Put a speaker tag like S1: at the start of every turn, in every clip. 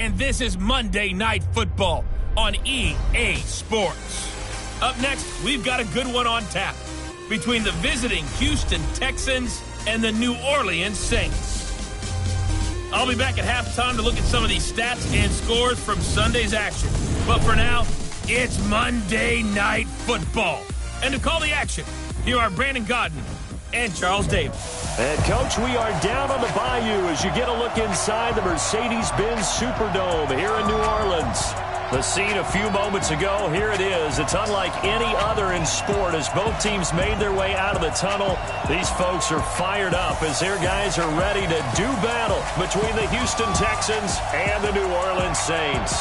S1: And this is Monday Night Football on EA Sports. Up next, we've got a good one on tap between the visiting Houston Texans and the New Orleans Saints. I'll be back at halftime to look at some of these stats and scores from Sunday's action. But for now, it's Monday Night Football. And to call the action, here are Brandon Godden and Charles Davis.
S2: And, Coach, we are down on the bayou as you get a look inside the Mercedes-Benz Superdome here in New Orleans. The scene a few moments ago, here it is. It's unlike any other in sport as both teams made their way out of the tunnel. These folks are fired up as their guys are ready to do battle between the Houston Texans and the New Orleans Saints.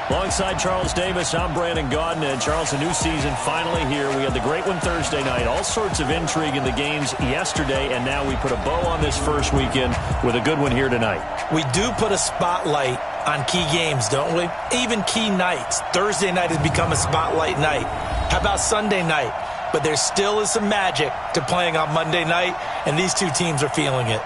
S2: Alongside Charles Davis, I'm Brandon Godden. And Charles, a new season finally here. We had the great one Thursday night. All sorts of intrigue in the games yesterday, and now we put a bow on this first weekend with a good one here tonight.
S3: We do put a spotlight on key games, don't we? Even key nights. Thursday night has become a spotlight night. How about Sunday night? But there still is some magic to playing on Monday night, and these two teams are feeling it.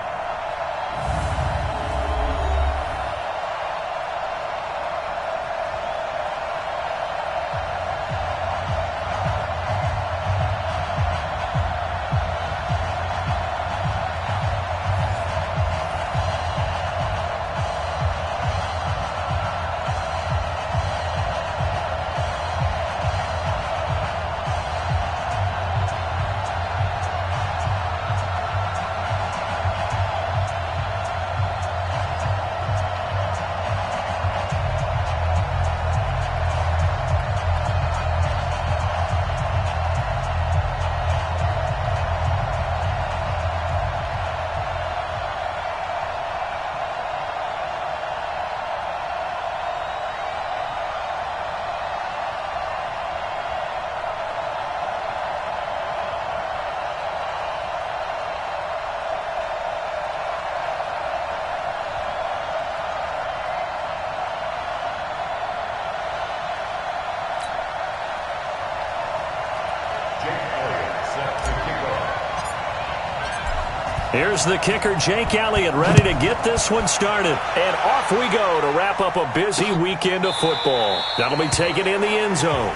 S2: Here's the kicker, Jake Elliott, ready to get this one started. And off we go to wrap up a busy weekend of football. That'll be taken in the end zone.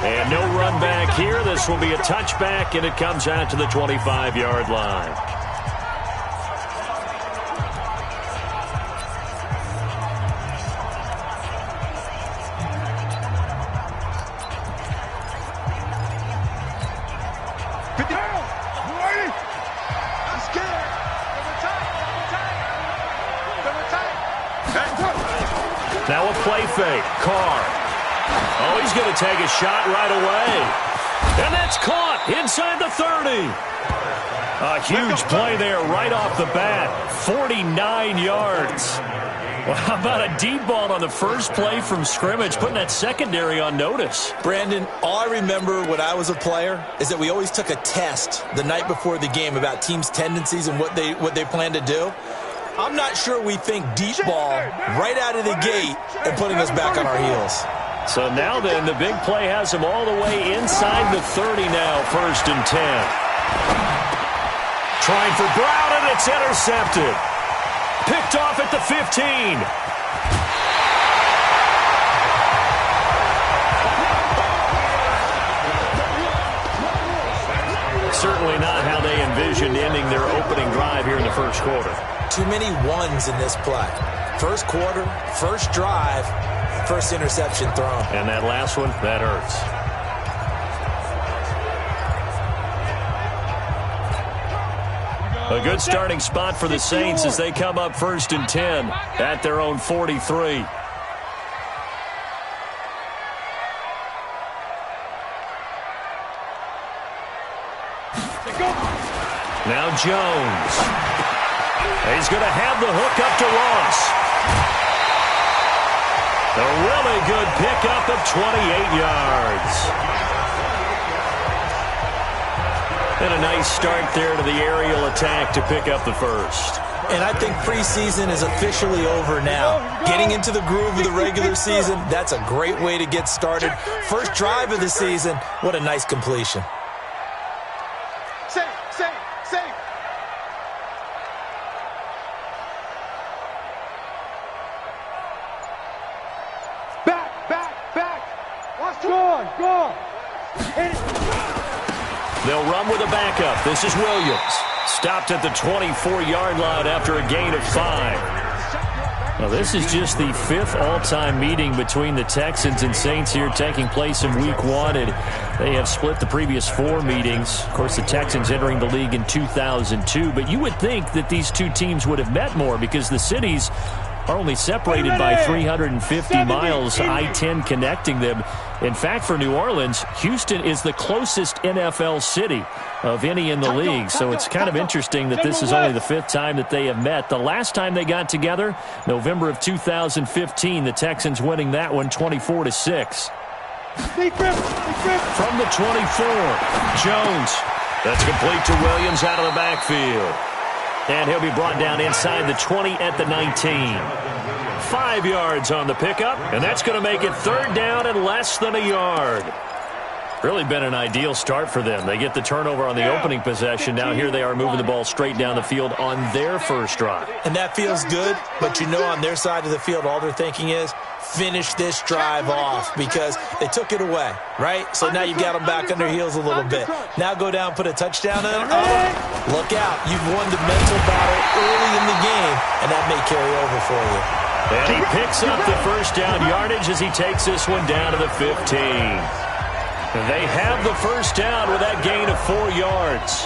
S2: And no run back here. This will be a touchback, and it comes out to the 25-yard line. Now a play fake. Carr. Oh, he's going to take a shot right away. And that's caught inside the 30. A huge play there right off the bat. 49 yards. Well, how about a deep ball on the first play from scrimmage, putting that secondary on notice?
S3: Brandon, all I remember when I was a player is that we always took a test the night before the game about teams' tendencies and what they plan to do. I'm not sure we think deep ball right out of the gate and putting us back on our heels.
S2: So now then, the big play has him all the way inside the 30 now, 1st and 10. Trying for Brown, and it's intercepted. Picked off at the 15. Certainly not how they envisioned ending their opening drive here in the first quarter.
S3: Too many ones in this play. First quarter, first drive, first interception thrown.
S2: And that last one, that hurts. A good starting spot for the Saints as they come up 1st and 10 at their own 43. Now Jones. He's going to have the hook up to Ross. A really good pickup of 28 yards. And a nice start there to the aerial attack to pick up the first.
S3: And I think preseason is officially over now. Getting into the groove of the regular season, that's a great way to get started. First drive of the season, what a nice completion.
S2: They'll run with a backup. This is Williams. Stopped at the 24-yard line after a gain of 5. Now, this is just the 5th all-time meeting between the Texans and Saints here, taking place in Week 1, and they have split the previous 4 meetings. Of course, the Texans entering the league in 2002, but you would think that these two teams would have met more because the cities are only separated by 350 miles, I-10 connecting them. In fact, for New Orleans, Houston is the closest NFL city of any in the league. So it's kind of interesting that this is only the 5th time that they have met. The last time they got together, November of 2015, the Texans winning that one 24-6. From the 24, Jones. That's complete to Williams out of the backfield. And he'll be brought down inside the 20 at the 19. 5 yards on the pickup, and that's going to make it 3rd down and less than a yard. Really been an ideal start for them. They get the turnover on the opening possession. Now here they are moving the ball straight down the field on their first drive.
S3: And that feels good, but you know on their side of the field all they're thinking is finish this drive off because they took it away, right? So now you've got them back on their heels a little bit. Now go down, put a touchdown in. Oh, look out. You've won the mental battle early in the game, and that may carry over for you.
S2: And he picks up the first down yardage as he takes this one down to the 15. They have the first down with that gain of 4 yards.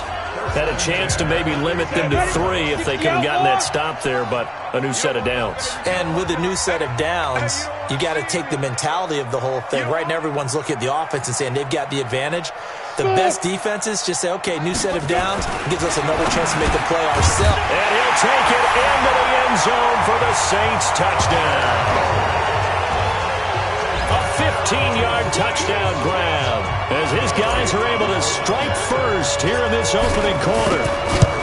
S2: Had a chance to maybe limit them to 3 if they could have gotten that stop there, but a new set of downs.
S3: And with a new set of downs, you got to take the mentality of the whole thing. Right now, everyone's looking at the offense and saying they've got the advantage. The best defenses just say, okay, new set of downs gives us another chance to make the play ourselves.
S2: And he'll take it into the end zone for the Saints touchdown. A 15-yard touchdown grab as his guys are able to strike first here in this opening quarter.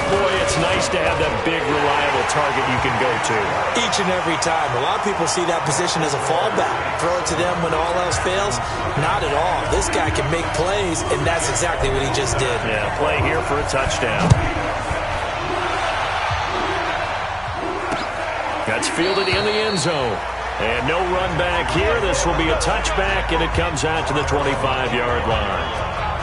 S2: Boy, it's nice to have that big, reliable target you can go to.
S3: Each and every time. A lot of people see that position as a fallback. Throw it to them when all else fails. Not at all. This guy can make plays, and that's exactly what he just did.
S2: Yeah, play here for a touchdown. That's fielded in the end zone. And no run back here. This will be a touchback, and it comes out to the 25-yard line.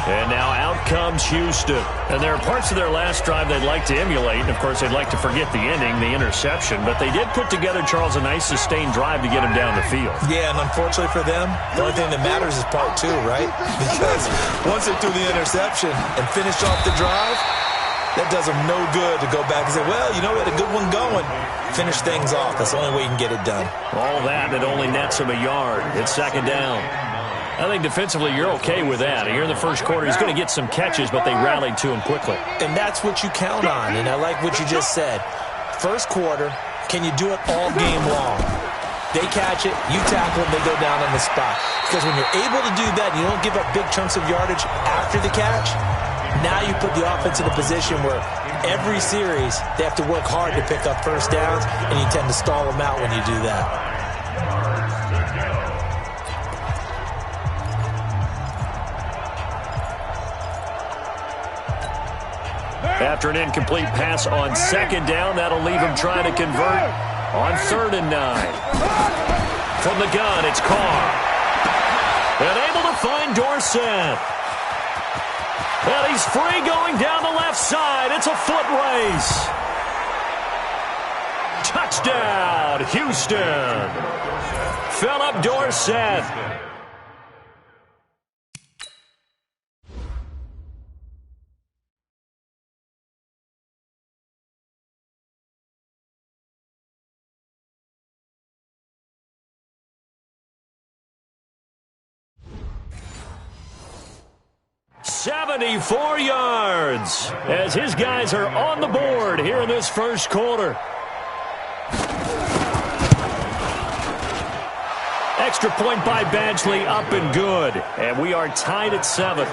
S2: And now out comes Houston. And there are parts of their last drive they'd like to emulate. And, of course, they'd like to forget the ending, the interception. But they did put together, Charles, a nice sustained drive to get him down the field.
S3: Yeah, and unfortunately for them, the only thing that matters is part 2, right? Because once they threw the interception and finished off the drive, that does them no good to go back and say, well, you know, we had a good one going. Finish things off. That's the only way you can get it done.
S2: All that, it only nets him a yard. It's 2nd down. I think defensively you're okay with that. Here in the first quarter, he's going to get some catches, but they rallied to him quickly.
S3: And that's what you count on, and I like what you just said. First quarter, can you do it all game long? They catch it, you tackle them, they go down on the spot. Because when you're able to do that, you don't give up big chunks of yardage after the catch, now you put the offense in a position where every series they have to work hard to pick up first downs, and you tend to stall them out when you do that.
S2: After an incomplete pass on 2nd down, that'll leave him trying to convert on 3rd and 9. From the gun, it's Carr. And able to find Dorsett. And he's free going down the left side. It's a foot race. Touchdown, Houston. Philip Dorsett. "74 yards as his guys are on the board here in this first quarter. Extra point by Badgley, up and good. And we are tied at 7.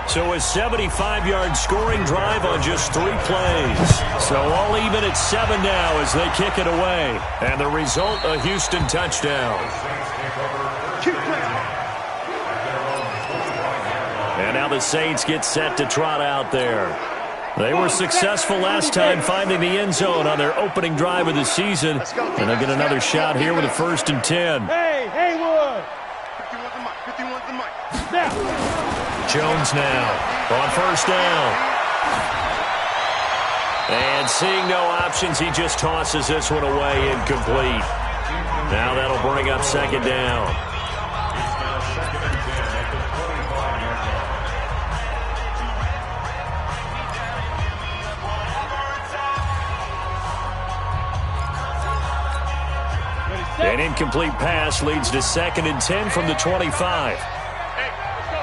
S2: So a 75-yard scoring drive on just 3 plays. So all even at 7 now as they kick it away. And the result, a Houston touchdown. And now the Saints get set to trot out there. They were successful last time finding the end zone on their opening drive of the season. And they'll get another shot here with a 1st and 10.
S4: Hey, Haywood!
S2: Jones now on first down. And seeing no options, he just tosses this one away, incomplete. Now that'll bring up second down. An incomplete pass leads to 2nd and 10 from the 25.
S4: Hey, let's go.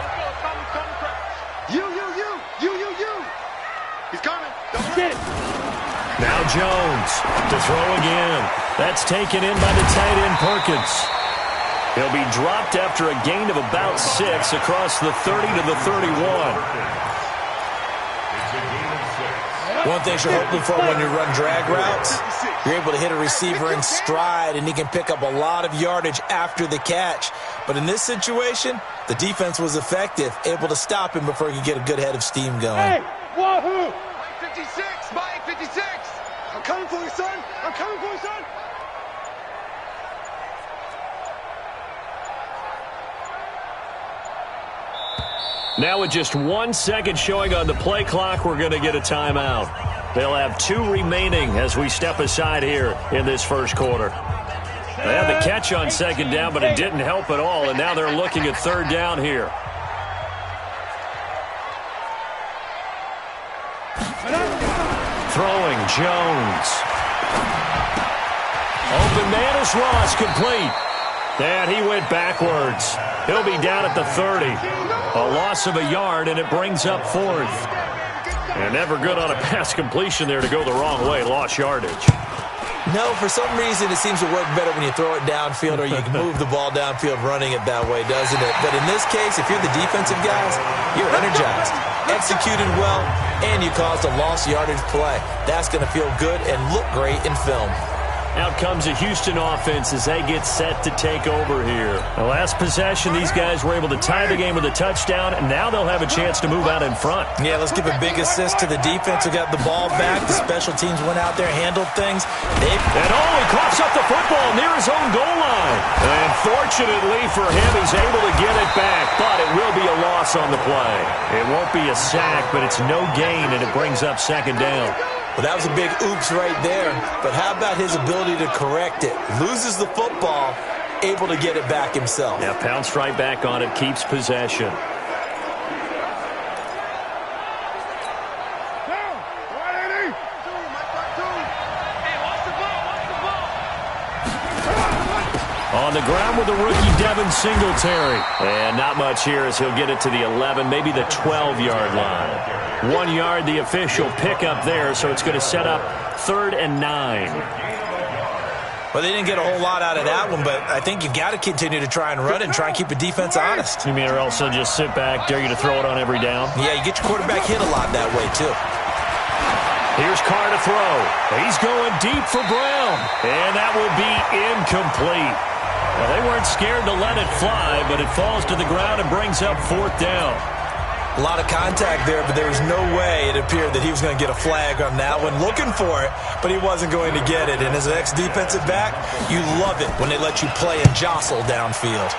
S4: You. He's coming.
S2: Now Jones to throw again. That's taken in by the tight end Perkins. He'll be dropped after a gain of about 6 across the 30 to the 31.
S3: One thing you're hoping for when you run drag routes, you're able to hit a receiver in stride, and he can pick up a lot of yardage after the catch. But in this situation, the defense was effective, able to stop him before he could get a good head of steam going.
S4: Hey, wahoo! Mike 56, Mike 56. I'm coming for you, son. I'm coming for you, son.
S2: Now with just 1 second showing on the play clock, we're going to get a timeout. They'll have 2 remaining as we step aside here in this first quarter. They had the catch on second down, but it didn't help at all, and now they're looking at third down here. Throwing, Jones. Open man is Ross, complete. And he went backwards. He'll be down at the 30. A loss of a yard, and it brings up 4th. And never good on a pass completion there to go the wrong way. Lost yardage.
S3: No, for some reason it seems to work better when you throw it downfield or you can move the ball downfield running it that way, doesn't it? But in this case, if you're the defensive guys, you're energized, executed well, and you caused a lost yardage play. That's going to feel good and look great in film.
S2: Out comes a Houston offense as they get set to take over here. The last possession, these guys were able to tie the game with a touchdown, and now they'll have a chance to move out in front.
S3: Yeah, let's give a big assist to the defense who got the ball back. The special teams went out there, handled things. He
S2: coughs up the football near his own goal line. And fortunately for him, he's able to get it back, but it will be a loss on the play. It won't be a sack, but it's no gain, and it brings up second down.
S3: Well, that was a big oops right there. But how about his ability to correct it? Loses the football, able to get it back himself.
S2: Yeah, pounced right back on it, keeps possession. On the ground with the rookie Devin Singletary. And not much here as he'll get it to the 11, maybe the 12-yard line. 1 yard, the official pickup there, so it's going to set up 3rd and 9.
S3: Well, they didn't get a whole lot out of that one, but I think you've got to continue to try and run it and try and keep the defense honest.
S2: You mean or else they'll just sit back, dare you to throw it on every down?
S3: Yeah, you get your quarterback hit a lot that way, too.
S2: Here's Carr to throw. He's going deep for Brown. And that will be incomplete. Well, they weren't scared to let it fly, but it falls to the ground and brings up 4th down.
S3: A lot of contact there, but there was no way it appeared that he was going to get a flag on that one. Looking for it, but he wasn't going to get it. And as an ex-defensive back, you love it when they let you play and jostle downfield.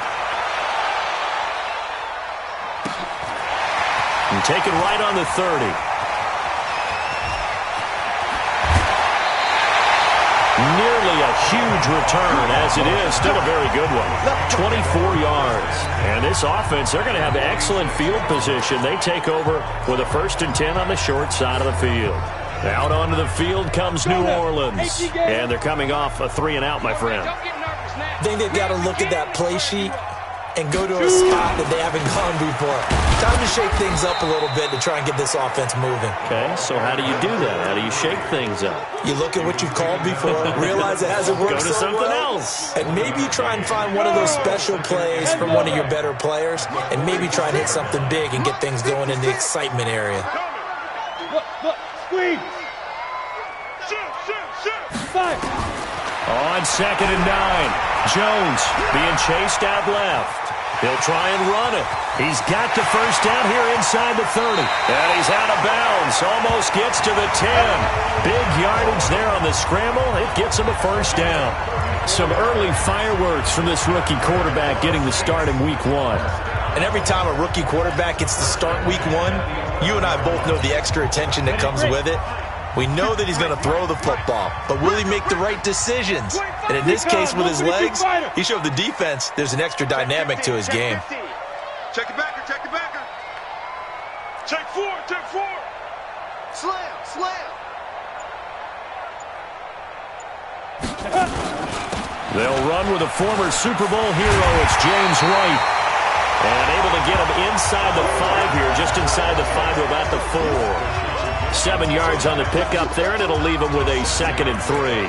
S2: And take it right on the 30. Nearly a huge return, as it is. Still a very good one. 24 yards. And this offense, they're going to have excellent field position. They take over with a 1st and 10 on the short side of the field. Out onto the field comes New Orleans. And they're coming off a 3-and-out, my friend.
S3: I think they've got to look at that play sheet and go to a spot that they haven't gone before. Time to shake things up a little bit to try and get this offense moving.
S2: Okay, so how do you do that? How do you shake things up?
S3: You look at what you've called before, realize it hasn't worked
S2: Go to
S3: so
S2: something
S3: well,
S2: else.
S3: and maybe try and find one of those special plays from one of your better players, and maybe try and hit something big and get things going in the excitement area.
S4: Look, squeeze. Shoot. Five.
S2: On 2nd and 9, Jones being chased out left. He'll try and run it. He's got the 1st down here inside the 30. And he's out of bounds. Almost gets to the 10. Big yardage there on the scramble. It gets him a 1st down. Some early fireworks from this rookie quarterback getting the start in week 1.
S3: And every time a rookie quarterback gets to start week one, you and I both know the extra attention that comes with it. We know that he's going to throw the football, but will he make the right decisions? And in this case, with his legs, he showed the defense there's an extra dynamic to his game.
S4: Check the backer, check the backer. Check four, check four. Slam, slam.
S2: They'll run with a former Super Bowl hero. It's James White. And able to get him inside the 5 here, just inside the 5 to about the 4. 7 yards on the pickup there, and it'll leave him with a 2nd and 3.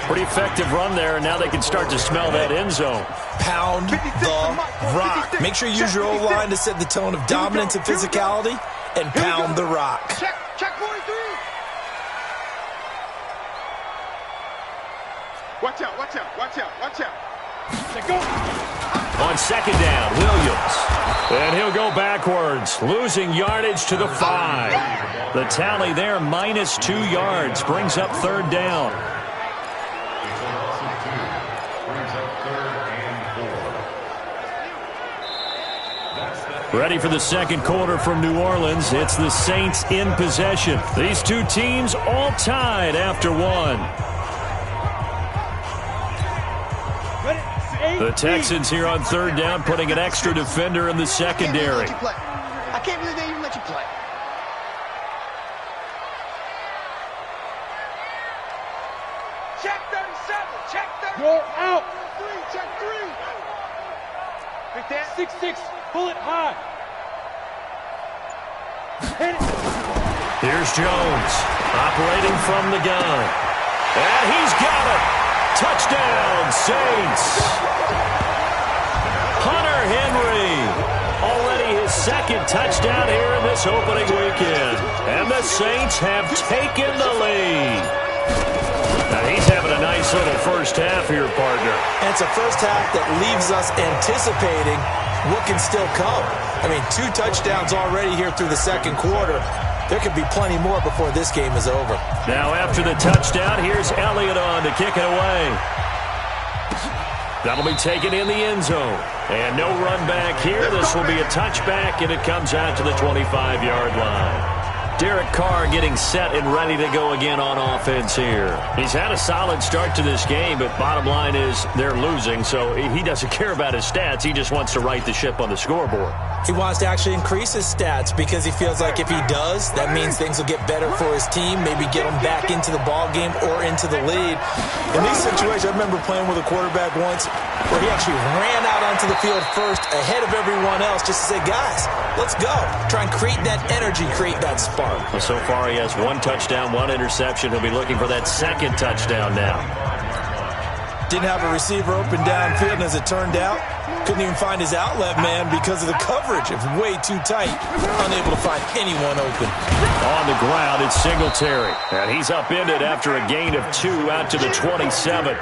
S2: Pretty effective run there, and now they can start to smell that end zone.
S3: Pound the rock. Make sure you use your O-line to set the tone of dominance and physicality, and pound the rock.
S4: Check 43. Watch out, watch out, watch out, watch out. Go.
S2: On 2nd down, Williams. And he'll go backwards, losing yardage to the 5. The tally there, -2 yards, brings up 3rd down. Ready for the second quarter from New Orleans. It's the Saints in possession. These two teams all tied after 1. The Texans here on 3rd down, putting an extra defender in the secondary.
S4: I can't believe they even let you play. Check 37, check 30. You're out. Check 3. Big Dan. 6-6, pull it high. Hit it.
S2: Here's Jones, operating from the gun. And he's got it. Touchdown, Saints. Hunter Henry, already his 2nd touchdown here in this opening weekend. And the Saints have taken the lead. Now he's having a nice little first half here, partner.
S3: And it's a first half that leaves us anticipating what can still come. I mean, 2 touchdowns already here through the second quarter. There could be plenty more before this game is over.
S2: Now after the touchdown, here's Elliott on to kick it away. That'll be taken in the end zone. And no run back here. This will be a touchback, and it comes out to the 25-yard line. Derek Carr getting set and ready to go again on offense here. He's had a solid start to this game, but bottom line is they're losing, so he doesn't care about his stats. He just wants to right the ship on the scoreboard.
S3: He wants to actually increase his stats because he feels like if he does, that means things will get better for his team, maybe get him back into the ball game or into the lead. In these situations, I remember playing with a quarterback once where he actually ran out onto the field first ahead of everyone else just to say, guys, let's go. Try and create that energy, create that spark.
S2: Well, so far he has 1 touchdown, 1 interception. He'll be looking for that 2nd touchdown now.
S3: Didn't have a receiver open downfield, and as it turned out, couldn't even find his outlet man because of the coverage. It's way too tight. Unable to find anyone open.
S2: On the ground, it's Singletary. And he's upended after a gain of 2 out to the 27.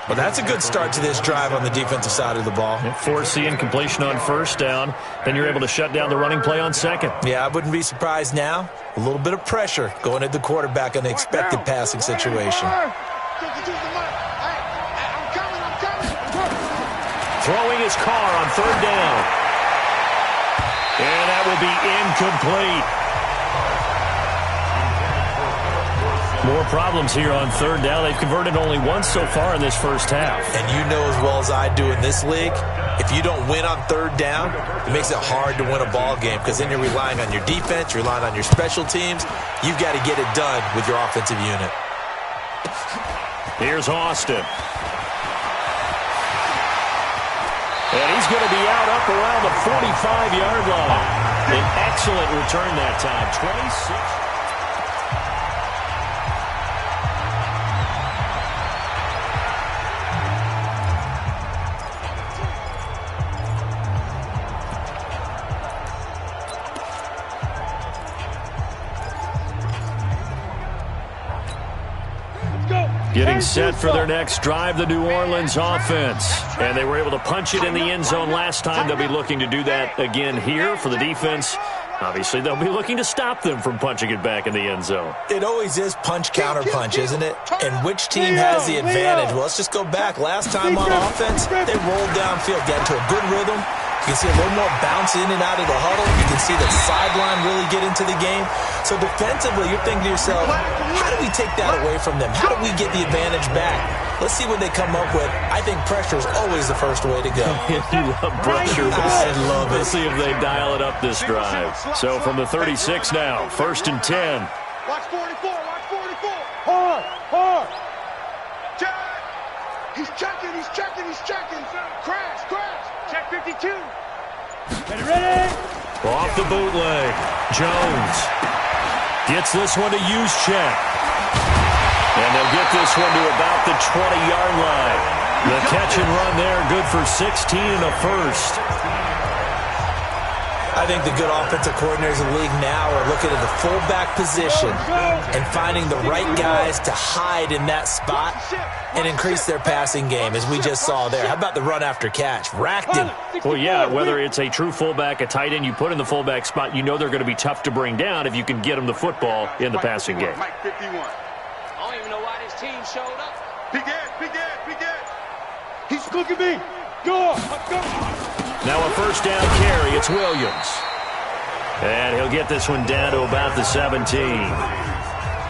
S3: Well, that's a good start to this drive on the defensive side of the ball.
S2: Force the incompletion on 1st down. Then you're able to shut down the running play on 2nd.
S3: Yeah, I wouldn't be surprised now. A little bit of pressure going at the quarterback in the expected passing situation.
S2: Throwing his car on 3rd down. And that will be incomplete. More problems here on 3rd down. They've converted only once so far in this first half.
S3: And you know as well as I do in this league, if you don't win on 3rd down, it makes it hard to win a ball game because then you're relying on your defense, you're relying on your special teams. You've got to get it done with your offensive unit.
S2: Here's Austin. And he's going to be out up around the 45-yard line. An excellent return that time. 26. Getting set for their next drive, the New Orleans offense. And they were able to punch it in the end zone last time. They'll be looking to do that again here for the defense. Obviously, they'll be looking to stop them from punching it back in the end zone.
S3: It always is punch, counter punch, isn't it? And which team has the advantage? Well, let's just go back. Last time on offense, they rolled downfield, got into a good rhythm. You can see a little more bounce in and out of the huddle. You can see the sideline really get into the game. So defensively, you're thinking to yourself, how do we take that away from them? How do we get the advantage back? Let's see what they come up with. I think pressure is always the first way to go.
S2: You love pressure.
S3: I love it.
S2: Let's see if they dial it up this drive. So from the 36 now, 1st and 10.
S4: Watch 44, watch 44. Hard. Check. He's checking. Crash. Check 52. Ready.
S2: Off the bootleg. Jones gets this one to Juszczyk. And they'll get this one to about the 20-yard line. The catch and run there, good for 16 and a first.
S3: I think the good offensive coordinators in the league now are looking at the fullback position and finding the right guys to hide in that spot and increase their passing game, as we just saw there. How about the run after catch? Racked him.
S2: Well, yeah, whether it's a true fullback, a tight end you put in the fullback spot, you know they're going to be tough to bring down if you can get them the football in the passing game.
S4: Mike 51. I don't even know why this team showed up. Big Ed. He's looking at me. Go.
S2: Now a first down carry, it's Williams. And he'll get this one down to about the 17.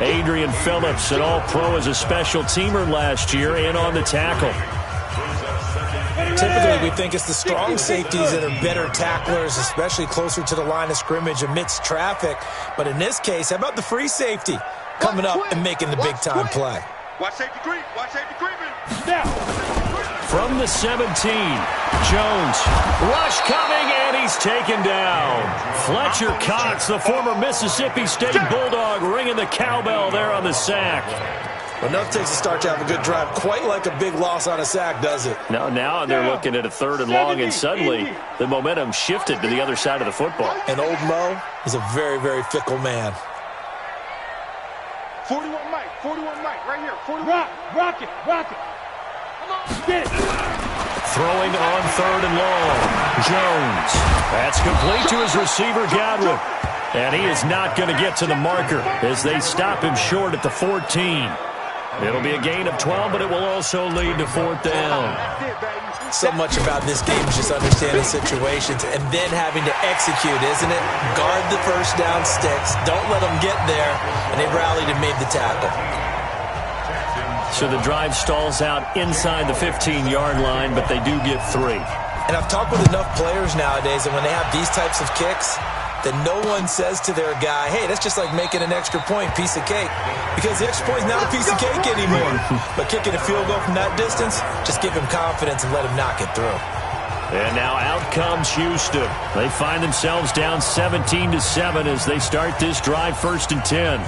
S2: Adrian Phillips, an all-pro as a special teamer last year, in on the tackle.
S3: Typically, we think it's the strong safeties that are better tacklers, especially closer to the line of scrimmage amidst traffic. But in this case, how about the free safety coming up and making the big-time play?
S4: Watch safety creeping. Now.
S2: From the 17, Jones, rush coming, and he's taken down. Fletcher Cox, the former Mississippi State Bulldog, ringing the cowbell there on the sack.
S3: Enough takes to start to have a good drive. Quite like a big loss on a sack, does it?
S2: Now they're looking at a 3rd and long, and suddenly the momentum shifted to the other side of the football.
S3: And old Mo is a very, very fickle man.
S4: 41 Mike, right here. 41. Rock it. Get it.
S2: Throwing on 3rd and long. Jones. That's complete to his receiver, Godwin. And he is not going to get to the marker as they stop him short at the 14. It'll be a gain of 12, but it will also lead to 4th down.
S3: So much about this game is just understanding situations and then having to execute, isn't it? Guard the first down sticks. Don't let them get there. And they rallied and made the tackle.
S2: So the drive stalls out inside the 15-yard line, but they do get 3.
S3: And I've talked with enough players nowadays that when they have these types of kicks, that no one says to their guy, hey, that's just like making an extra point, piece of cake. Because the extra point is not a piece of cake anymore. But kicking a field goal from that distance, just give him confidence and let him knock it through.
S2: And now out comes Houston. They find themselves down 17-7 as they start this drive, 1st and 10.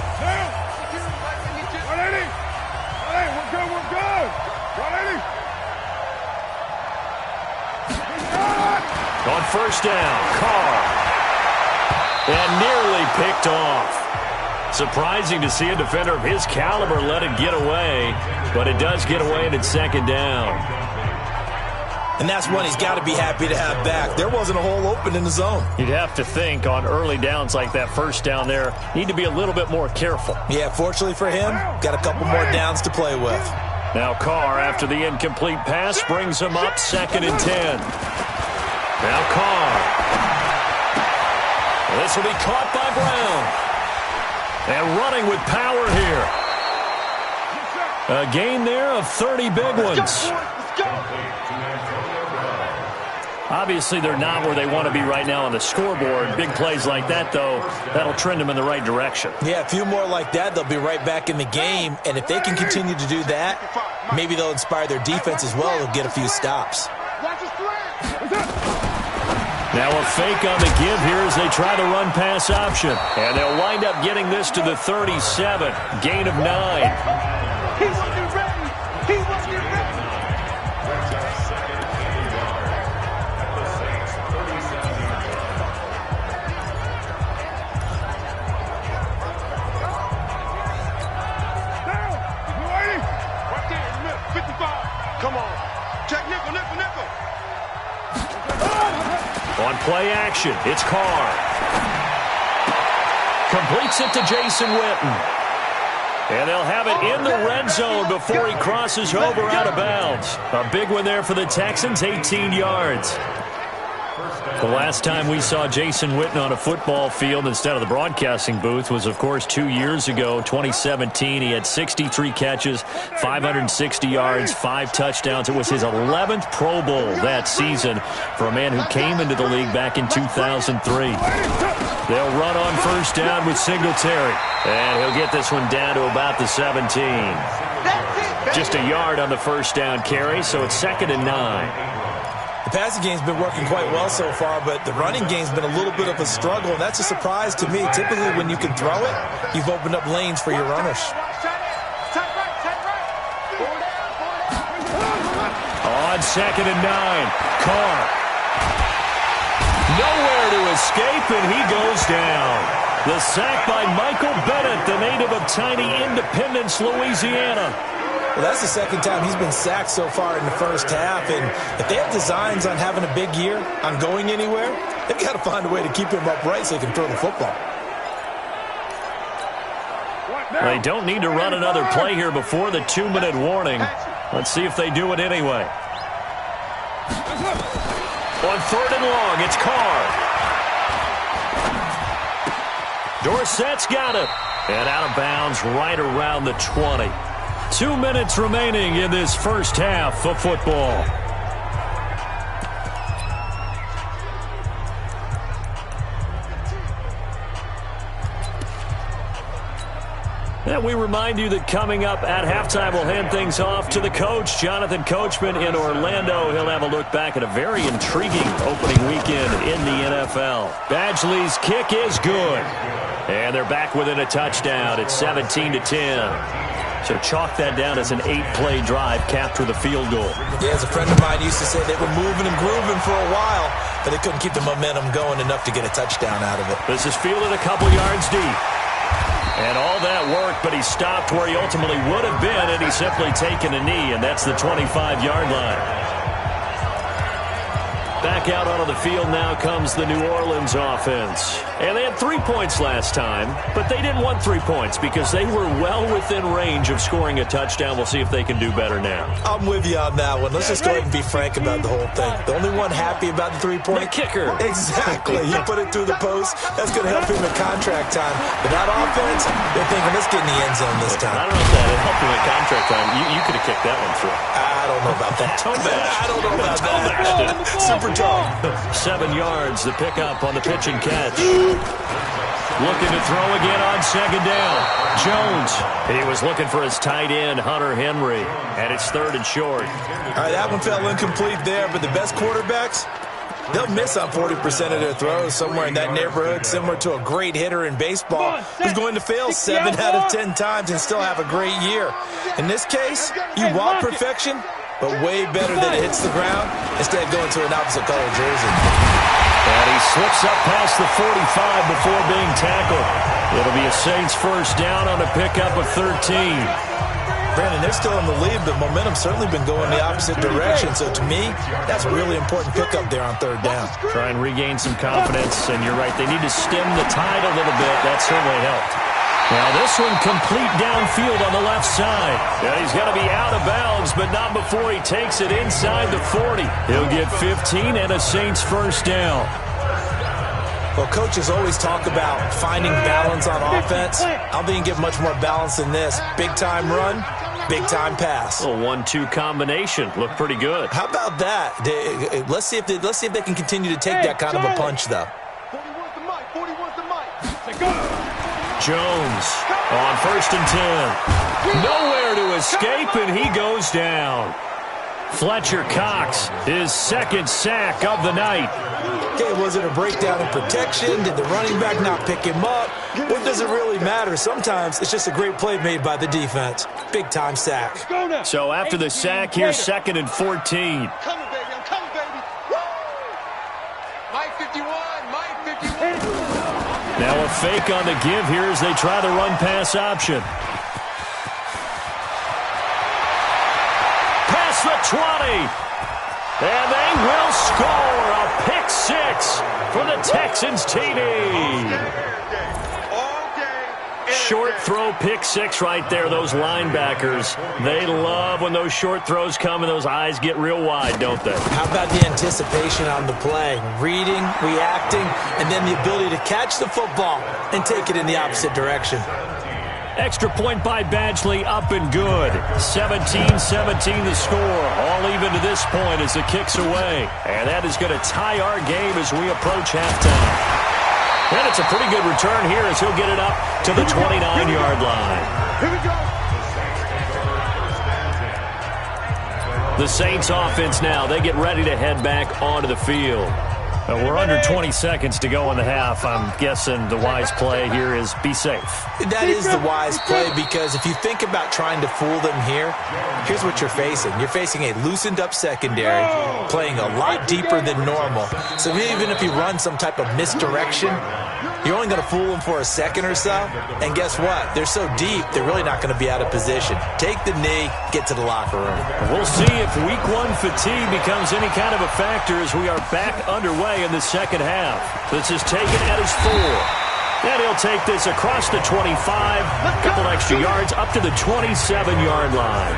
S2: On 1st down, Carr. And nearly picked off. Surprising to see a defender of his caliber let it get away, but it does get away and it's 2nd down.
S3: And that's one he's got to be happy to have back. There wasn't a hole open in the zone.
S2: You'd have to think on early downs like that 1st down there, need to be a little bit more careful.
S3: Yeah, fortunately for him, got a couple more downs to play with.
S2: Now Carr, after the incomplete pass, brings him up 2nd and 10. Now Carr. This will be caught by Brown. And running with power here. A gain there of 30 big ones. Obviously, they're not where they want to be right now on the scoreboard. Big plays like that, though, that'll trend them in the right direction.
S3: Yeah, a few more like that, they'll be right back in the game. And if they can continue to do that, maybe they'll inspire their defense as well. They'll get a few stops.
S2: Now a fake on the give here as they try the run-pass option. And they'll wind up getting this to the 37. Gain of 9.
S4: He wasn't ready. Right there in the middle. 55. Come on. Check nickel.
S2: On play action, it's Carr. Completes it to Jason Witten. And they'll have it in the red zone before he crosses over out of bounds. A big one there for the Texans, 18 yards. The last time we saw Jason Witten on a football field instead of the broadcasting booth was, of course, 2 years ago, 2017. He had 63 catches, 560 yards, 5 touchdowns. It was his 11th Pro Bowl that season for a man who came into the league back in 2003. They'll run on first down with Singletary. And he'll get this one down to about the 17. Just a yard on the first down carry, so it's 2nd and 9.
S3: The passing game's been working quite well so far, but the running game's been a little bit of a struggle, and that's a surprise to me. Typically, when you can throw it, you've opened up lanes for your runners.
S2: On 2nd and 9, Carr. Nowhere to escape, and he goes down. The sack by Michael Bennett, the native of tiny Independence, Louisiana.
S3: Well, that's the second time he's been sacked so far in the first half, and if they have designs on having a big year, on going anywhere, they've got to find a way to keep him upright so he can throw the football.
S2: They don't need to run another play here before the 2-minute warning. Let's see if they do it anyway. On 3rd and long, it's Carr. Dorsett's got it. And out of bounds right around the 20. 2 minutes remaining in this first half of football. And we remind you that coming up at halftime, we'll hand things off to the coach, Jonathan Coachman in Orlando. He'll have a look back at a very intriguing opening weekend in the NFL. Badgley's kick is good. And they're back within a touchdown. It's 17-10. So chalk that down as an 8-play drive, capture the field goal.
S3: Yeah, as a friend of mine used to say, they were moving and grooving for a while, but they couldn't keep the momentum going enough to get a touchdown out of it.
S2: This is fielded a couple yards deep. And all that worked, but he stopped where he ultimately would have been, and he's simply taken a knee, and that's the 25-yard line. Back out onto the field now comes the New Orleans offense. And they had 3 points last time, but they didn't want 3 points because they were well within range of scoring a touchdown. We'll see if they can do better now.
S3: I'm with you on that one. Let's just go ahead and be frank about the whole thing. The only one happy about the 3-point?
S2: The kicker.
S3: Exactly. You put it through the post. That's going to help him in contract time. But that offense, they're thinking, let's get in the end zone this time.
S2: I don't know if that helped him in contract time. You could have kicked that one through.
S3: I don't know about that. I don't know about that. Super tough.
S2: 7 yards, the pickup on the pitch and catch. Looking to throw again on 2nd down. Jones. He was looking for his tight end, Hunter Henry. And it's 3rd and short.
S3: All right, that one fell incomplete there, but the best quarterbacks, they'll miss on 40% of their throws, somewhere in that neighborhood, similar to a great hitter in baseball who's going to fail 7 out of 10 times and still have a great year. In this case, you want perfection, but way better that it hits the ground instead of going to an opposite color jersey.
S2: And he slips up past the 45 before being tackled. It'll be a Saints first down on a pickup of 13.
S3: Brandon, they're still in the lead, but momentum's certainly been going the opposite direction. So to me, that's a really important pickup there on 3rd down.
S2: Try and regain some confidence, and you're right, they need to stem the tide a little bit. That certainly helped. Now this one complete downfield on the left side. Yeah, he's got to be out of bounds, but not before he takes it inside the 40. He'll get 15 and a Saints first down.
S3: Well, coaches always talk about finding balance on offense. I don't think you get much more balance than this. Big-time run, big-time pass.
S2: A 1-2 combination. Looked pretty good.
S3: How about that? Let's see if they can continue to take that kind of a punch, though.
S2: Jones on 1st and 10. Nowhere to escape, and he goes down. Fletcher Cox, his 2nd sack of the night.
S3: Okay, was it a breakdown in protection? Did the running back not pick him up? What does it really matter? Sometimes it's just a great play made by the defense. Big-time sack.
S2: So after the sack, here's 2nd and 14.
S4: I'm coming, baby. I'm coming, baby. Mike 51, Mike 51.
S2: Now a fake on the give here as they try the run-pass option. Past the 20. And they will score a pick 6 for the Texans TD.
S4: All
S2: Short throw, pick six right there. Those linebackers, they love when those short throws come and those eyes get real wide, don't they?
S3: How about the anticipation on the play? Reading, reacting, and then the ability to catch the football and take it in the opposite direction.
S2: Extra point by Badgley, up and good. 17-17 the score. All even to this point as the kick's away. And that is going to tie our game as we approach halftime. And it's a pretty good return here as he'll get it up to the 29-yard line.
S4: Here we go.
S2: The Saints offense now, they get ready to head back onto the field. We're under 20 seconds to go in the half. I'm guessing the wise play here is be safe.
S3: That is the wise play because if you think about trying to fool them here, here's what you're facing. You're facing a loosened up secondary, playing a lot deeper than normal. So even if you run some type of misdirection, you're only going to fool them for a second or so. And guess what? They're so deep, they're really not going to be out of position. Take the knee, get to the locker room.
S2: We'll see if week one fatigue becomes any kind of a factor as we are back underway in the second half. This is taken at his 4. And he'll take this across the 25, a couple extra yards up to the 27-yard line.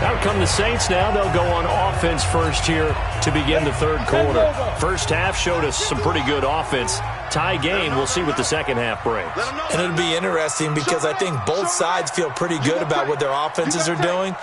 S2: Out come the Saints now. They'll go on offense first here to begin the third quarter. First half showed us some pretty good offense. Tie game. We'll see what the second half brings.
S3: And it'll be interesting because I think both sides feel pretty good about what their offenses are doing.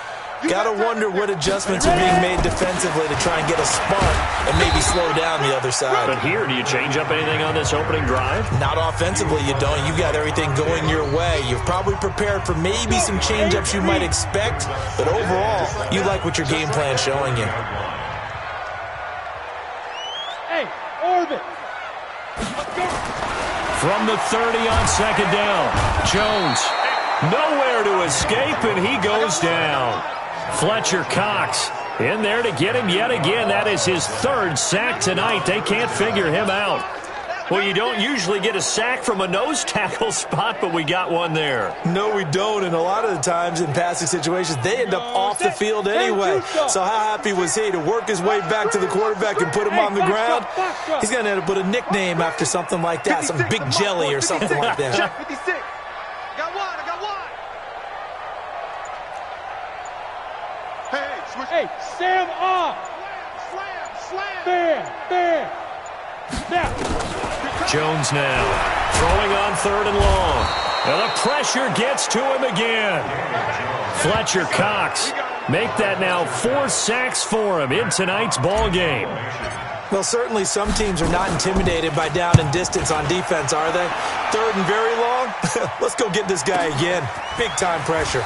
S3: Got to wonder what adjustments are being made defensively to try and get a spark and maybe slow down the other side.
S2: But here, do you change up anything on this opening drive?
S3: Not offensively, you don't. You've got everything going your way. You've probably prepared for maybe some change-ups you might expect, but overall, you like what your game plan's showing you.
S4: Hey, orbit.
S2: From the 30 on second down, Jones nowhere to escape, and he goes down. Fletcher Cox in there to get him yet again. That is his third sack tonight. They can't figure him out. Well, you don't usually get a sack from a nose tackle spot, but we got one there.
S3: No, we don't, and a lot of the times in passing situations, they end up off the field anyway. So how happy was he to work his way back to the quarterback and put him on the ground? He's going to end up with a nickname after something like that, some Big Jelly or something like that.
S4: 56. Got one. I got one. Hey, switch. Hey, Sam off. Slam. There. Now.
S2: Jones now throwing on third and long. Now the pressure gets to him again. Fletcher Cox make that now 4 sacks for him in tonight's ball game.
S3: Well, certainly some teams are not intimidated by down and distance on defense, are they? Third and very long? Let's go get this guy again. Big-time pressure.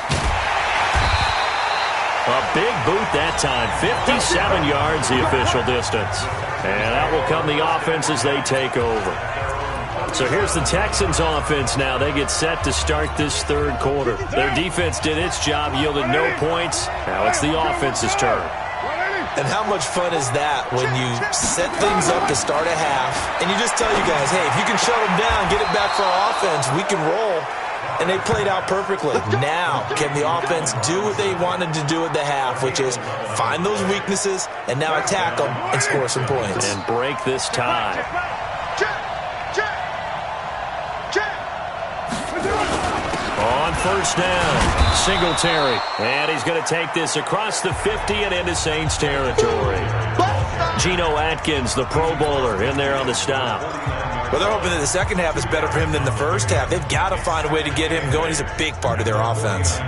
S2: A big boot that time. 57 yards the official distance. And out will come the offense as they take over. So here's the Texans offense now. They get set to start this third quarter. Their defense did its job, yielded no points. Now it's the offense's turn.
S3: And how much fun is that when you set things up to start a half and you just tell you guys, hey, if you can shut them down, get it back for our offense, we can roll. And they played out perfectly. Now, can the offense do what they wanted to do at the half, which is find those weaknesses and now attack them and score some points.
S2: And break this tie. On first down, Singletary. And he's going to take this across the 50 and into Saints territory. Geno Atkins, the Pro Bowler, in there on the stop.
S3: Well, they're hoping that the second half is better for him than the first half. They've got to find a way to get him going. He's a big part of their offense.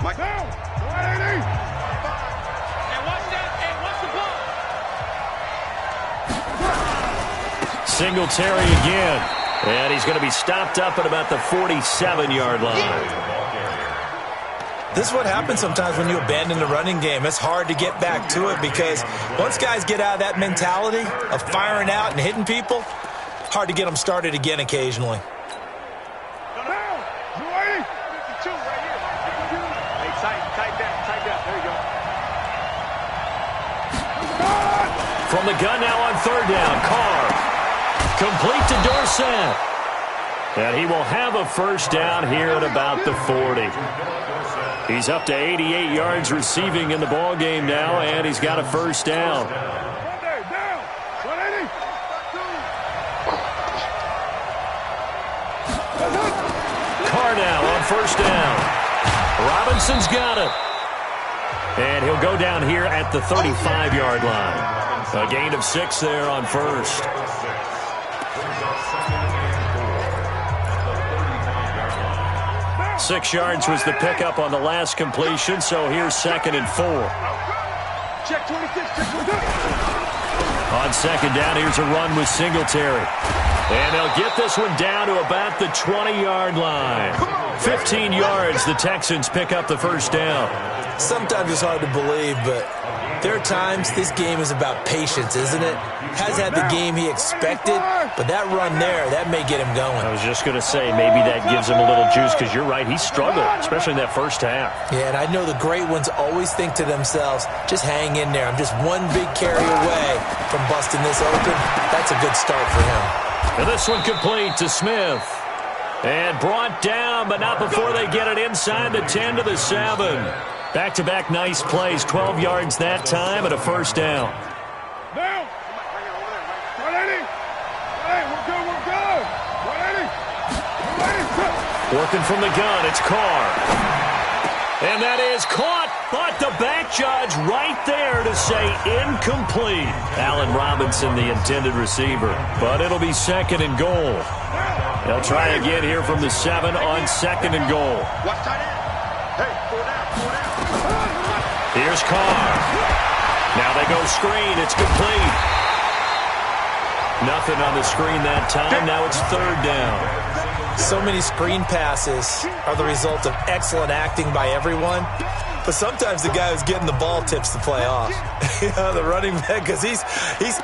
S4: Mike down. Hey, watch that. Hey, watch the ball.
S2: Singletary again. And he's going to be stopped up at about the 47-yard line.
S3: This is what happens sometimes when you abandon the running game. It's hard to get back to it because once guys get out of that mentality of firing out and hitting people, hard to get them started again occasionally.
S2: From the gun now on third down, Carr. Complete to Dorsett. And he will have a first down here at about the 40. He's up to 88 yards receiving in the ball game now, and he's got a first down. first down. Robinson's got it. And he'll go down here at the 35-yard line. A gain of 6 there on first. Six yards was the pickup on the last completion, so here's 2nd and 4.
S4: Check 26, check 26.
S2: On second down, here's a run with Singletary. And they'll get this one down to about the 20-yard line. 15 yards, the Texans pick up the first down.
S3: Sometimes it's hard to believe, but there are times this game is about patience, isn't it? Has had the game he expected, but that run there, that may get him going.
S2: I was just going to say, maybe that gives him a little juice, because you're right, he struggled, especially in that first half.
S3: Yeah, and I know the great ones always think to themselves, just hang in there. I'm just one big carry away from busting this open. That's a good start for him.
S2: And this one complete to Smith. And brought down, but not before they get it inside the 10 to the 7. Back-to-back nice plays, 12 yards that time, and a first down.
S4: Down. 180. Hey, we're good. 180.
S2: Working from the gun, it's Carr. And that is caught, but the back judge right there to say incomplete. Allen Robinson, the intended receiver, but it'll be 2nd and goal. They'll try again here from the 7 on 2nd and goal.
S4: Watch tight end. Hey, 4 down.
S2: Here's Carr. Now they go screen. It's complete. Nothing on the screen that time. Now it's 3rd down.
S3: So many screen passes are the result of excellent acting by everyone, but sometimes the guy who's getting the ball tips the play off. The running back, because he's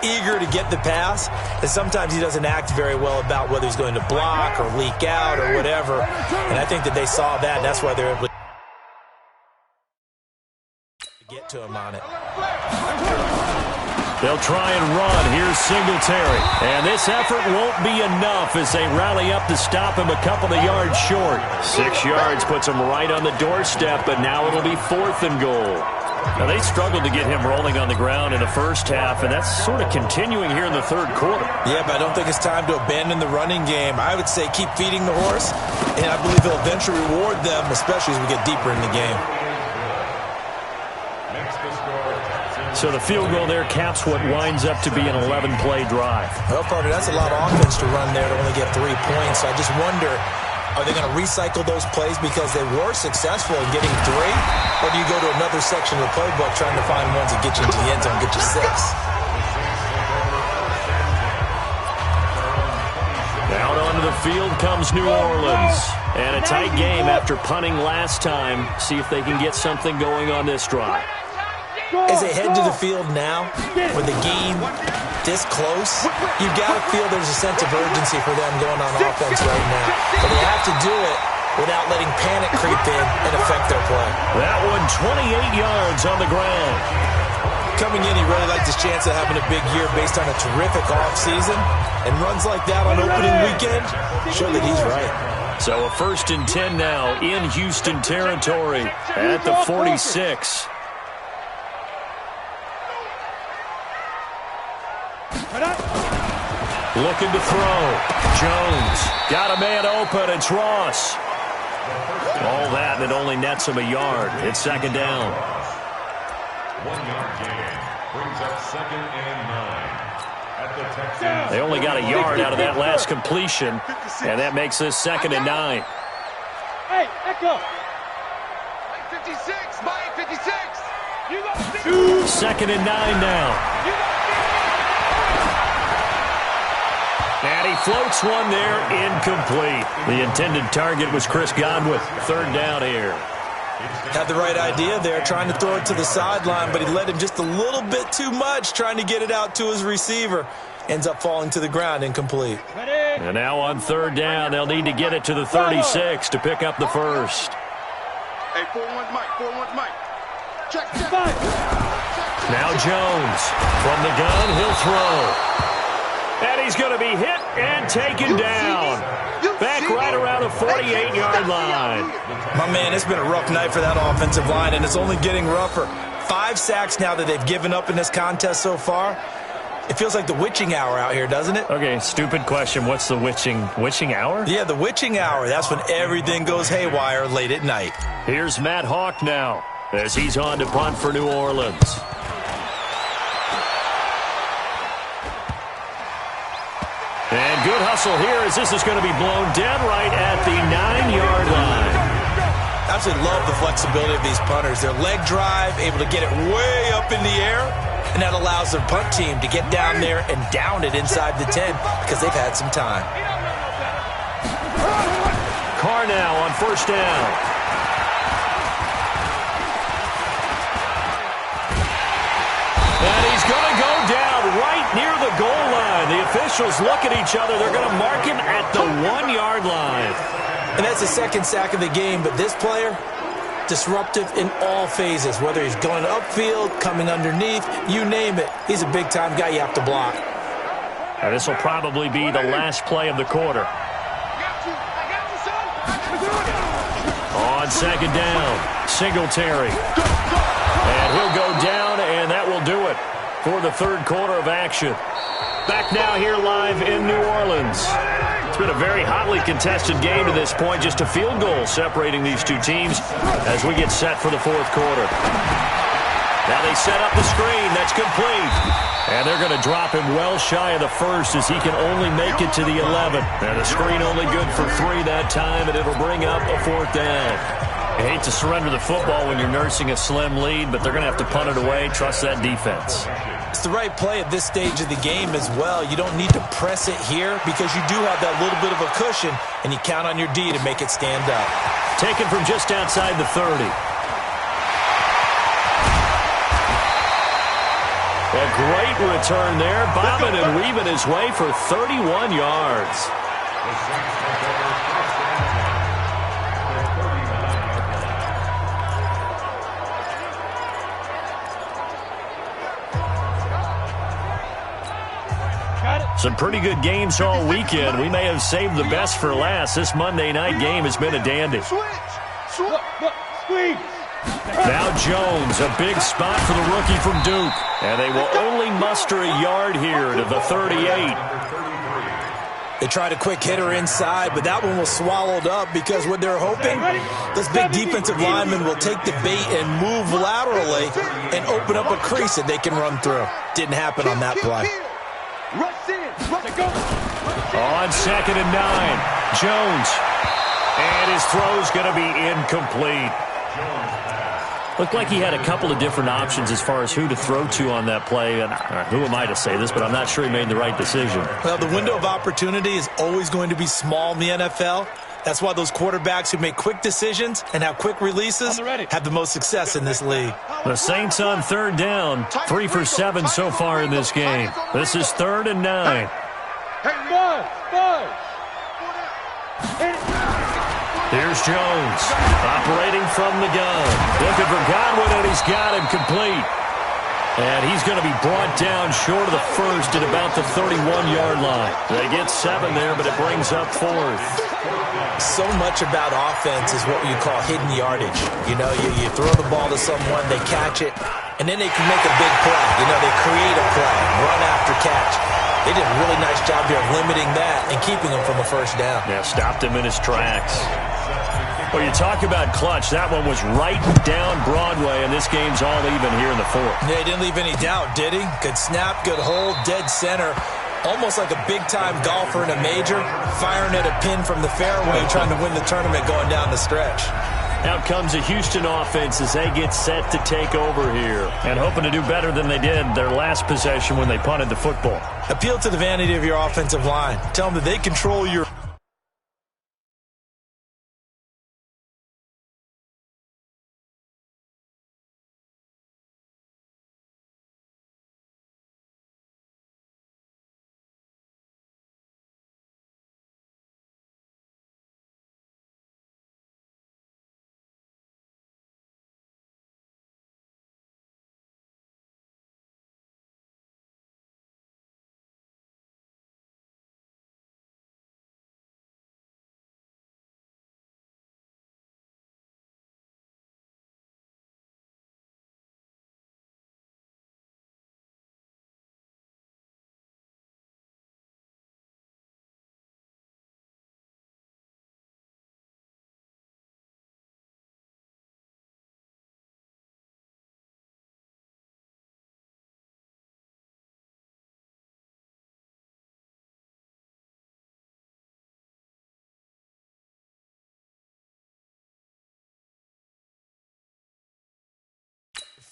S3: eager to get the pass, and sometimes he doesn't act very well about whether he's going to block or leak out or whatever, and I think that they saw that, and that's why they're able to get to him on it.
S2: They'll try and run. Here's Singletary. And this effort won't be enough as they rally up to stop him a couple of yards short. 6 yards puts him right on the doorstep, but now it'll be 4th and goal. Now, they struggled to get him rolling on the ground in the first half, and that's sort of continuing here in the 3rd quarter.
S3: Yeah, but I don't think it's time to abandon the running game. I would say keep feeding the horse, and I believe he'll eventually reward them, especially as we get deeper in the game.
S2: So the field goal there caps what winds up to be an 11-play drive.
S3: Well, partner, that's a lot of offense to run there to only get 3 points. So I just wonder, are they going to recycle those plays because they were successful in getting 3? Or do you go to another section of the playbook trying to find ones that get you into the end zone, get you 6?
S2: Out onto the field comes New Orleans. And a tight game after punting last time. See if they can get something going on this drive.
S3: As they head to the field now, with the game this close, you've got to feel there's a sense of urgency for them going on offense right now. But they have to do it without letting panic creep in and affect their play.
S2: That one 28 yards on the ground.
S3: Coming in, he really liked his chance of having a big year based on a terrific offseason. And runs like that on opening weekend show that he's right.
S2: So a 1st and 10 now in Houston territory at the 46. Looking to throw. Jones got a man open. It's Ross. All that, and it only nets him a yard. It's 2nd down.
S5: 1-yard gain brings up 2nd and 9 at the Texans.
S2: They only got a yard out of that last completion, and that makes this 2nd and 9.
S4: Hey, Echo. 56, Mike 56.
S2: 2nd and 9 now. And he floats one there, incomplete. The intended target was Chris Godwin. 3rd down here.
S3: Had the right idea there, trying to throw it to the sideline, but he let him just a little bit too much, trying to get it out to his receiver. Ends up falling to the ground, incomplete.
S2: And now on 3rd down, they'll need to get it to the 36 to pick up the first.
S4: Hey, 4-1 Mike, 4-1 Mike. Check.
S2: Now Jones. From the gun, he'll throw. And he's going to be hit and taken down. Back right around the 48-yard line.
S3: My man, it's been a rough night for that offensive line, and it's only getting rougher. 5 sacks now that they've given up in this contest so far. It feels like the witching hour out here, doesn't it?
S2: Okay, stupid question. What's the witching hour?
S3: Yeah, the witching hour. That's when everything goes haywire late at night.
S2: Here's Matt Hawk now as he's on to punt for New Orleans. And good hustle here as this is going to be blown dead right at the 9-yard line.
S3: Absolutely love the flexibility of these punters. Their leg drive, able to get it way up in the air, and that allows their punt team to get down there and down it inside the 10 because they've had some time.
S2: Carr now on first down. And he's going to go down right near the goal line. The officials look at each other. They're going to mark him at the 1-yard line.
S3: And that's the second sack of the game, but this player, disruptive in all phases, whether he's going upfield, coming underneath, you name it. He's a big-time guy you have to block.
S2: And this will probably be the last play of the quarter. On second down, Singletary. And he'll go down, and that will do it for the third quarter of action. Back now here live in New Orleans. It's been a very hotly contested game to this point. Just a field goal separating these two teams as we get set for the fourth quarter. Now they set up the screen. That's complete. And they're going to drop him well shy of the first as he can only make it to the 11. And the screen only good for 3 that time, and it'll bring up a fourth down. You hate to surrender the football when you're nursing a slim lead, but they're going to have to punt it away. Trust that defense.
S3: It's the right play at this stage of the game as well. You don't need to press it here because you do have that little bit of a cushion, and you count on your D to make it stand up.
S2: Taken from just outside the 30. A great return there, bobbing and weaving his way for 31 yards. Some pretty good games all weekend. We may have saved the best for last. This Monday night game has been a dandy. Now Jones, a big spot for the rookie from Duke. And they will only muster a yard here to the 38.
S3: They tried a quick hitter inside, but that one was swallowed up because what they're hoping, this big defensive lineman will take the bait and move laterally and open up a crease that they can run through. Didn't happen on that play.
S2: On second and 9, Jones. And his throw's going to be incomplete. Looked like he had a couple of different options as far as who to throw to on that play. And who am I to say this, but I'm not sure he made the right decision.
S3: Well, the window of opportunity is always going to be small in the NFL. That's why those quarterbacks who make quick decisions and have quick releases have the most success in this league.
S2: The Saints on third down, 3 for 7 so far in this game. This is 3rd and 9. Here's Jones, operating from the gun. Looking for Godwin, and he's got him complete. And he's going to be brought down short of the first at about the 31-yard line. They get 7 there, but it brings up 4th.
S3: So much about offense is what you call hidden yardage. You know, you throw the ball to someone, they catch it, and then they can make a big play. You know, they create a play, run after catch. They did a really nice job here of limiting that and keeping him from a first down.
S2: Yeah, stopped him in his tracks. Well, you talk about clutch. That one was right down Broadway, and this game's all even here in the 4th.
S3: Yeah, he didn't leave any doubt, did he? Good snap, good hold, dead center. Almost like a big-time golfer in a major, firing at a pin from the fairway, trying to win the tournament going down the stretch.
S2: Out comes a Houston offense as they get set to take over here and hoping to do better than they did their last possession when they punted the football.
S3: Appeal to the vanity of your offensive line. Tell them that they control your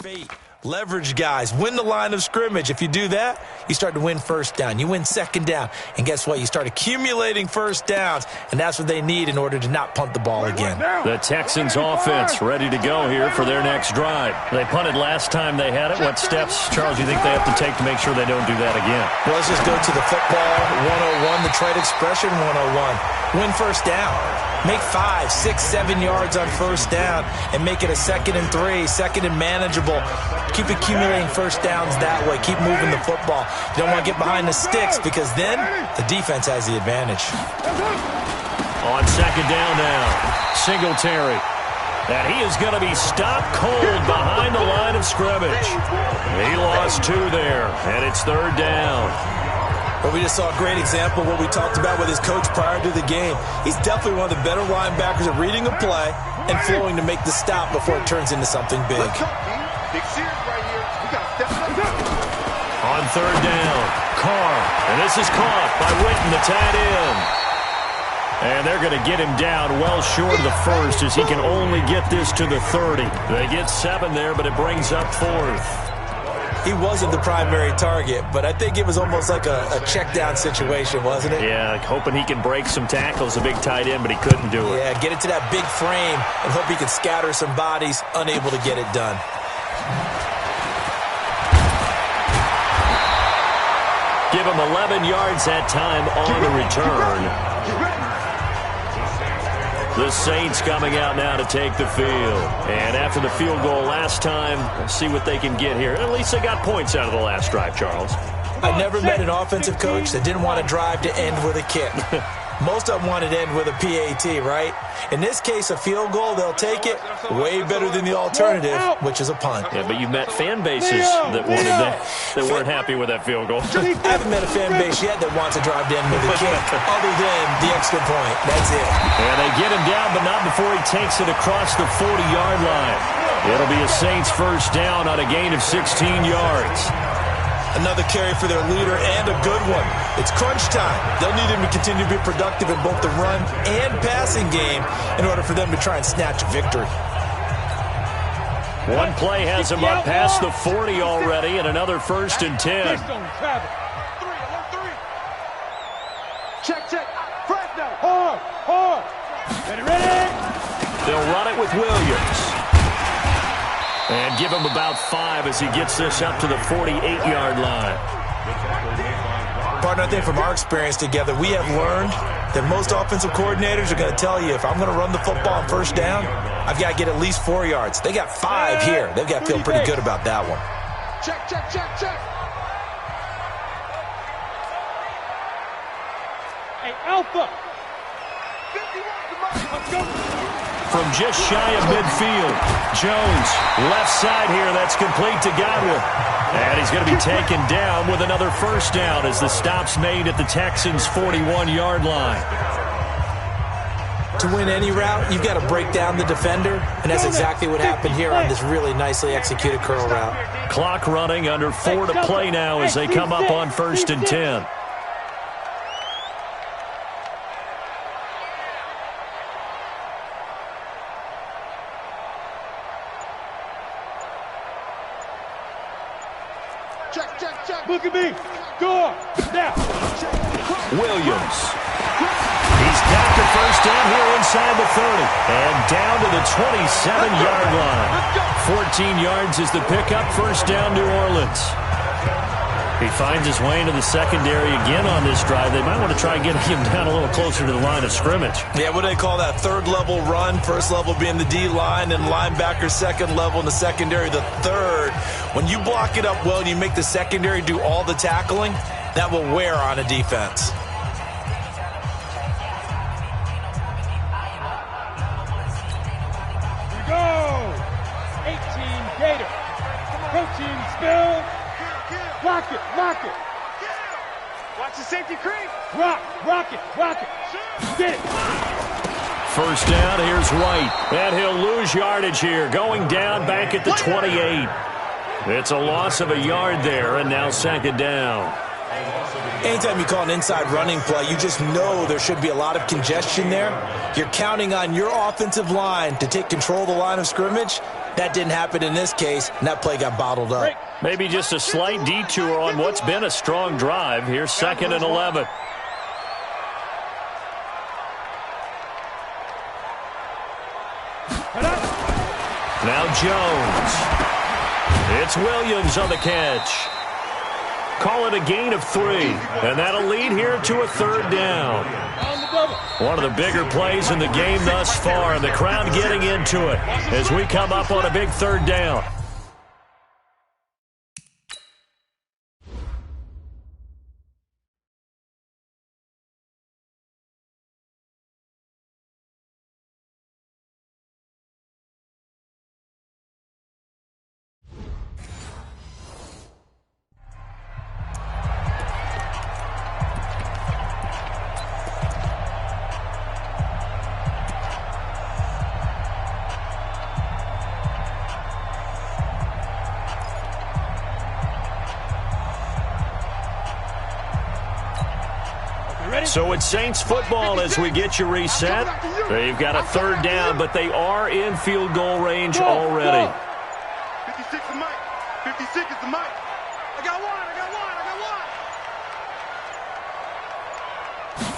S3: feet. Leverage guys. Win the line of scrimmage. If you do that, you start to win first down. You win second down. And guess what? You start accumulating first downs. And that's what they need in order to not punt the ball again.
S2: The Texans offense ready to go here for their next drive. They punted last time they had it. What steps, Charles, do you think they have to take to make sure they don't do that again?
S3: Well, let's just go to the football 101, the trade expression 101. Win first down. Make 5, 6, 7 yards on first down and make it a 2nd and 3, 2nd and manageable. Keep accumulating first downs that way. Keep moving the football. You don't want to get behind the sticks because then the defense has the advantage.
S2: On second down now, Singletary. And he is going to be stopped cold behind the line of scrimmage. He lost 2 there, and it's third down.
S3: But we just saw a great example of what we talked about with his coach prior to the game. He's definitely one of the better linebackers at reading a play and flowing to make the stop before it turns into something big.
S4: Big series right here. We got to step up.
S2: On third down, Carr. And this is caught by Witten, the tight end. And they're going to get him down well short of the first as he can only get this to the 30. They get 7 there, but it brings up 4th.
S3: He wasn't the primary target, but I think it was almost like a check down situation, wasn't it?
S2: Yeah, like hoping he can break some tackles, a big tight end, but he couldn't do it.
S3: Yeah, get it to that big frame and hope he can scatter some bodies, unable to get it done.
S2: Give him 11 yards that time on the return. The Saints coming out now to take the field. And after the field goal last time, let's see what they can get here. At least they got points out of the last drive, Charles.
S3: I never met an offensive coach that didn't want to drive to end with a kick. Most of them wanted to end with a PAT, right? In this case, a field goal, they'll take it. Way better than the alternative, which is a punt.
S2: Yeah, but you've met fan bases that wanted that weren't happy with that field goal.
S3: I haven't met a fan base yet that wants to drive to end with a kick, other than the extra point. That's it.
S2: And they get him down, but not before he takes it across the 40-yard line. It'll be a Saints first down on a gain of 16 yards.
S3: Another carry for their leader and a good one. It's crunch time. They'll need him to continue to be productive in both the run and passing game in order for them to try and snatch a victory.
S2: One play has him up past the 40 already, and another 1st and 10.
S4: Check. Fresno. Hard. Ready.
S2: They'll run it with Williams. And give him about 5 as he gets this up to the 48-yard line.
S3: Partner, I think from our experience together, we have learned that most offensive coordinators are going to tell you, if I'm going to run the football on first down, I've got to get at least 4 yards. They got 5 here. They've got to feel pretty good about that one.
S4: Check. Hey, Alpha. 51, let's go.
S2: From just shy of midfield, Jones, left side here, that's complete to Godwin. And he's going to be taken down with another first down as the stop's made at the Texans' 41-yard line.
S3: To win any route, you've got to break down the defender, and that's exactly what happened here on this really nicely executed curl route.
S2: Clock running, under 4 to play now as they come up on 1st and 10.
S4: Look at me. Go now.
S2: Williams. He's got the first down here inside the 30. And down to the 27-yard line. 14 yards is the pickup. First down, New Orleans. He finds his way into the secondary again on this drive. They might want to try getting him down a little closer to the line of scrimmage.
S3: Yeah, what do they call that? 3rd level run. 1st level being the D-line, and linebacker 2nd level in the secondary, the 3rd. When you block it up well and you make the secondary do all the tackling, that will wear on a defense.
S4: Here we go. 18 Gator. Protein spill. Lock it. Watch the safety creep. Rock it. Get it.
S2: First down, here's White. And he'll lose yardage here, going down back at the 28. It's a loss of a yard there, and now 2nd down.
S3: Anytime you call an inside running play, you just know there should be a lot of congestion there. You're counting on your offensive line to take control of the line of scrimmage. That didn't happen in this case, and that play got bottled up.
S2: Maybe just a slight detour on what's been a strong drive. Here's 2nd and 11. Now Jones. It's Williams on the catch. Call it a gain of 3, and that'll lead here to a 3rd down. One of the bigger plays in the game thus far, and the crowd getting into it as we come up on a big 3rd down. So it's Saints football as we get you reset. They've got a 3rd down, but they are in field goal range already.
S4: 56 is Mike. 56 is the Mike. I got one.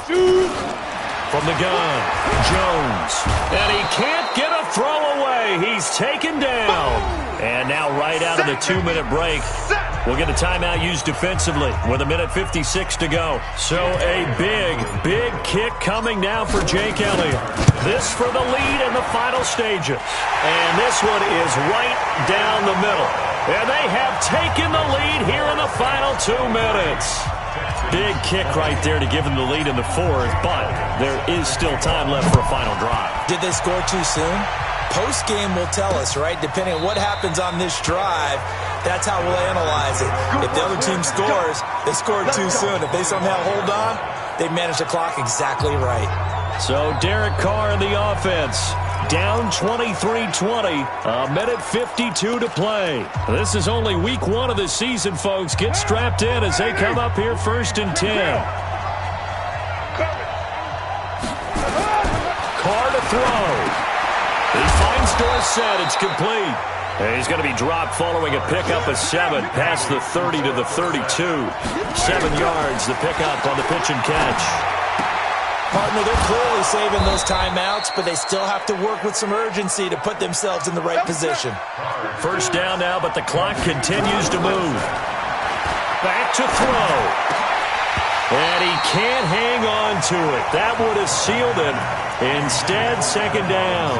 S4: Shoot.
S2: From the gun, Jones. And he can't get a throw away. He's taken down. And now right out of the 2-minute break, we'll get a timeout used defensively with 1:56 to go. So a big kick coming now for Jake Elliott. This for the lead in the final stages. And this one is right down the middle. And they have taken the lead here in the final 2 minutes. Big kick right there to give them the lead in the 4th, but there is still time left for a final drive.
S3: Did they score too soon? Post-game will tell us, right? Depending on what happens on this drive, that's how we'll analyze it. If the other team scores, they scored too soon. If they somehow hold on, they manage the clock exactly right.
S2: So Derek Carr in the offense. Down 23-20, 1:52 to play. This is only week 1 of the season, folks. Get strapped in as they come up here 1st and 10. Carr to throw. He finds Dorsett. It's complete. And he's going to be dropped following a pickup of 7 past the 30 to the 32. 7 yards, the pickup on the pitch and catch.
S3: Partner, they're clearly saving those timeouts, but they still have to work with some urgency to put themselves in the right position.
S2: 1st down now, but the clock continues to move. Back to throw. And he can't hang on to it. That would have sealed him. Instead, 2nd down.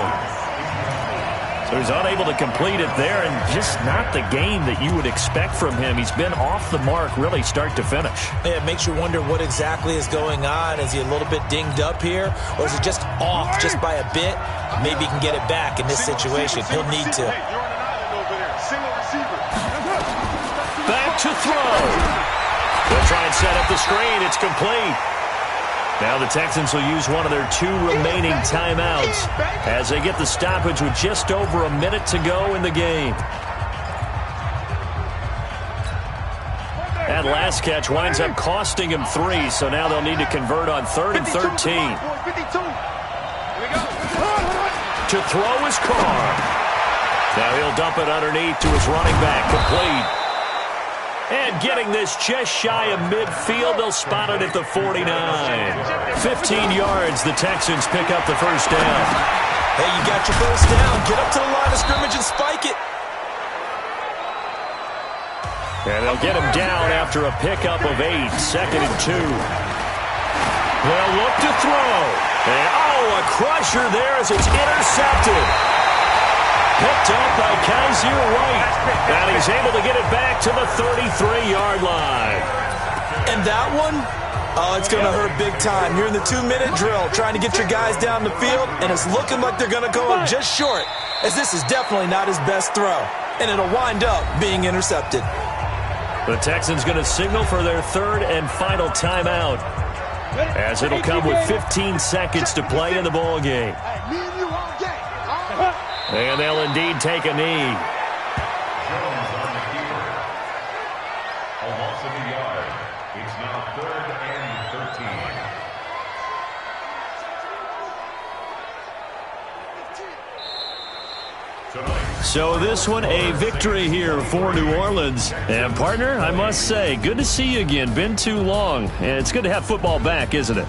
S2: So he's unable to complete it there, and just not the game that you would expect from him. He's been off the mark really start to finish.
S3: Yeah, it makes you wonder what exactly is going on. Is he a little bit dinged up here, or is it just off just by a bit? Maybe he can get it back in this situation. He'll need to.
S2: Back to throw. They'll try and set up the screen. It's complete. Now the Texans will use one of their 2 remaining timeouts as they get the stoppage with just over a minute to go in the game. That last catch winds up costing him 3, so now they'll need to convert on 3rd and 13. To throw is Carr. Now he'll dump it underneath to his running back, complete. And getting this just shy of midfield, they'll spot it at the 49. 15 yards, the Texans pick up the 1st down.
S3: Hey, you got your 1st down. Get up to the line of scrimmage and spike it.
S2: And they'll get him down after a pickup of 8, 2nd and 2. They'll look to throw. And, a crusher there as it's intercepted. Picked up by Kaiser White. And he's able to get it back to the 33-yard line.
S3: And that one, it's going to hurt big time. You're in the 2-minute drill trying to get your guys down the field, and it's looking like they're going to come up just short, as this is definitely not his best throw. And it'll wind up being intercepted.
S2: The Texans going to signal for their 3rd and final timeout, as it'll come with 15 seconds to play in the ball game. And they'll indeed take a knee.
S5: Jones on the keeper. A loss of a yard. It's now 3rd
S2: So this one, a victory here for New Orleans. And, partner, I must say, good to see you again. Been too long. And it's good to have football back, isn't it?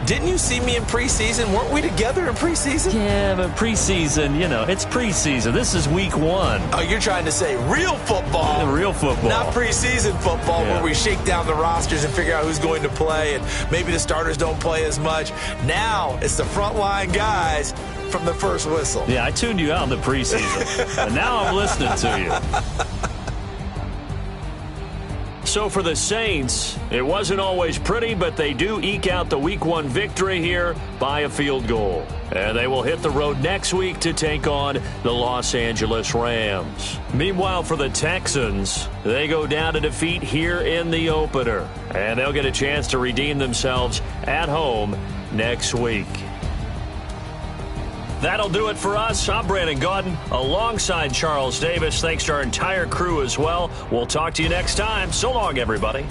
S3: Didn't you see me in preseason? Weren't we together in preseason?
S2: Yeah, but preseason, it's preseason. This is week 1.
S3: Oh, you're trying to say real football.
S2: Real football.
S3: Not preseason football where we shake down the rosters and figure out who's going to play, and maybe the starters don't play as much. Now it's the frontline guys from the first whistle.
S2: Yeah, I tuned you out in the preseason, and now I'm listening to you. So for the Saints, it wasn't always pretty, but they do eke out the Week 1 victory here by a field goal. And they will hit the road next week to take on the Los Angeles Rams. Meanwhile, for the Texans, they go down to defeat here in the opener. And they'll get a chance to redeem themselves at home next week. That'll do it for us. I'm Brandon Gaudin alongside Charles Davis. Thanks to our entire crew as well. We'll talk to you next time. So long, everybody.